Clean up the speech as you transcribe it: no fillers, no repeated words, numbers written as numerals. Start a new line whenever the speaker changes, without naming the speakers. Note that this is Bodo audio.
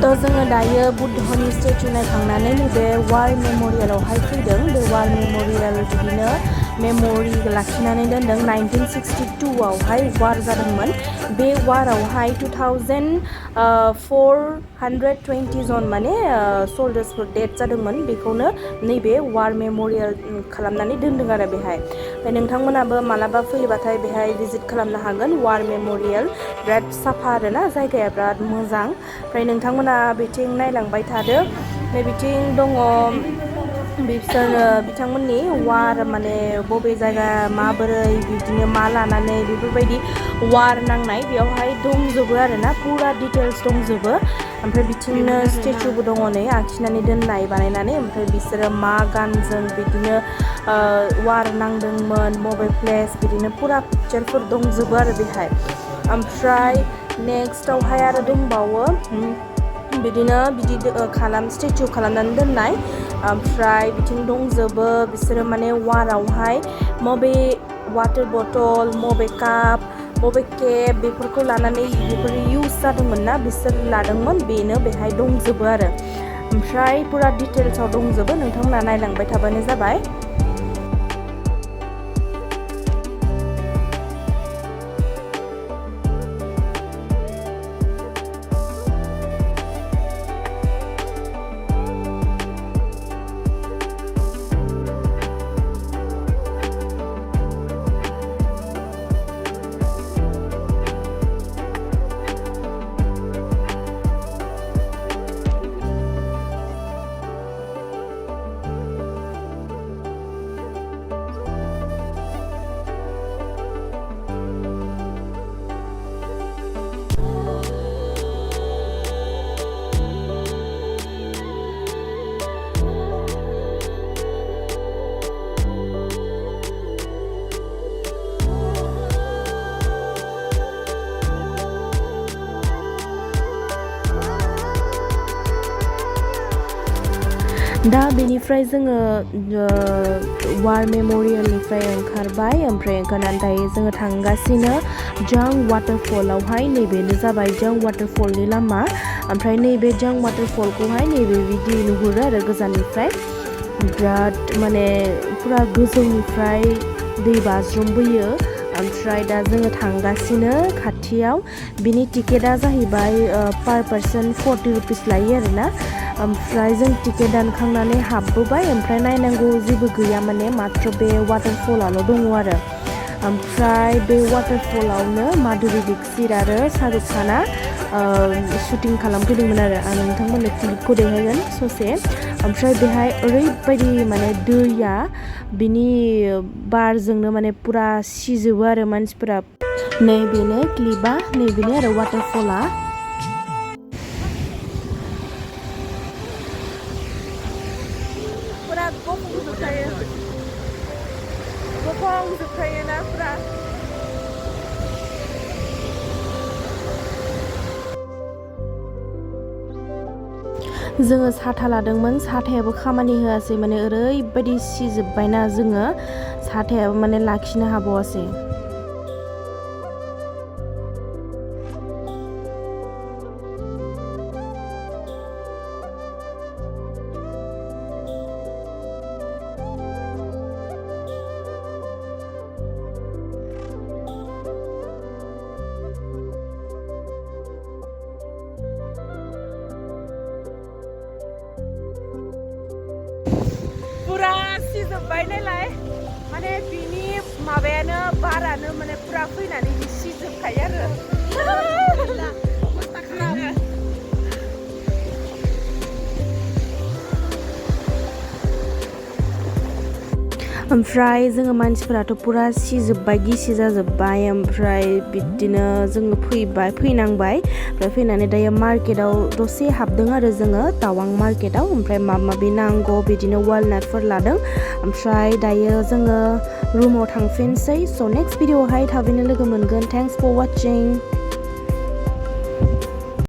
तो जोङो दायो बुद्धनि स्टेचु नायखांनानै नैबे वार मेम'रियेलावहाय फैदों। बे वार मेम'रियेल बिदिनो मेम'रि लाखिनानै दोनदों 1962आवहाय वार जादोंमोन। बे वारावहाय 2420 जन माने सल्जार्सफोर डेथ जादोंमोन। बेखौनो नैबे वार मेम'रियेल खालामनानै दोनदों आरो बेहाय। ओमफ्राय नोंथांमोनाबो मालाबा फैयोबाथाय बेहाय भिजिट खालामनो हागोन वार मेम'रियेल। बिराद साफा आरोना जायगाया बिराद मोजां। ओमफ्राय नोंथांमोना बिथिं नायलांबाय थादो। नै बिथिं दङ बिथांमोननि वार माने बबे जायगा माबोरै बिदिनो मा लानानै बेफोरबायदि वार नांनाय बेयावहाय दंजोबो आरोना पुरा डिटेल्स दंजोबो। ओमफ्राय बिथिंनो स्टेचुबो दङ नै आखिनानै दोननाय बानायनानै। ओमफ्राय बिसोरो मा गानजों बिदिनो वार नांदोंमोन बबे प्लेस बिदिनो पुरा पिक्चारफोर दंजोबो आरो बेहाय। ओमफ्राय नेक्स्टआवहाय आरो दंबावो बिदिनो बिदि स्टेचु खालामनानै दोननाय। ओमफ्राय बिथिं दंजोबो बिसोरो माने वारावहाय मबे वाटार बटल मबे काप बबे केप बेफोरखौ लानानै बेफोर इउज जादोंमोन ना बिसोर लादोंमोन बेनो बेहाय दंजोबो आरो। ओमफ्राय पुरा डिटेल्सआव दंजोबो नोंथांमोना नायलांबाय थाबानो जाबाय। दा बेनिफ्राय जोङो वार मेम'रियेलनिफ्राय ओंखारबाय। ओमफ्राय ओंखारनानै दायो जोङो थांगासिनो जं वाटारफलावहाय। नैबेनो जाबाय जं वाटारफलनि लामा। ओमफ्राय नैबे जं वाटारफलखौहाय नैबे बिदि नुहुरो आरो गोजाननिफ्राय। बिराद माने पुरा गोजौनिफ्राय दै बाज्रुमबोयो। ओमफ्राय दा जोङो थांगासिनो खाथियाव। बिनि टिकेटआ जाहैबाय पार पार्सन 40 रुपिस लायो आरोना। ओमफ्राय जों टिकेट दानखांनानै हाबबोबाय। ओमफ्राय नायनांगौ जेबो गैया माने मात्र बे वाटारफलाल' दङ आरो। ओमफ्राय बे वाटारफलावनो माधुरि दीक्षित आरो शाहरुख खाना शुटिं खालामफैदोंमोन आरो। आं नोंथांमोननो क्लिपखौ देखायगोन ससे। ओमफ्राय बेहाय ओरैबायदि माने दैया बिनि बारजोंनो माने पुरा सिजोबो आरो मानसिफोरा। नैबेनो क्लिपआ नैबेनो आरो वाटारफला। पुरा गफंजोबखायोना पुरा। जोङो साथा लादोंमोन साथायाबो खामानि होआसै माने ओरैबायदि सिजोब्बायना जोङो साथायाबो माने लाखिनो हाबावासै। पुरा सिजोब्बाय नालाय माने बिनि माबायानो बारानो माने पुरा फैनानै सिजोबखायो आरो। ओमफ्राय जोङो मानसिफोराथ' पुरा सिजोब्बाय गिसि जाजोब्बाय। ओमफ्राय बिदिनो जोङो फैनांबाय। ओमफ्राय फैनानै दायो मार्केटाव दसे हाबदों आरो जोङो तावां मार्केटाव। ओमफ्राय माबा माबि नांगौ बिदिनो वालनाटफोर लादों। ओमफ्राय दायो जोङो रुमाव थांफिनसै। स' नेक्स्ट भिडिअ'आवहाय थाबैनो लोगो मोनगोन। Thanks for वाचिं।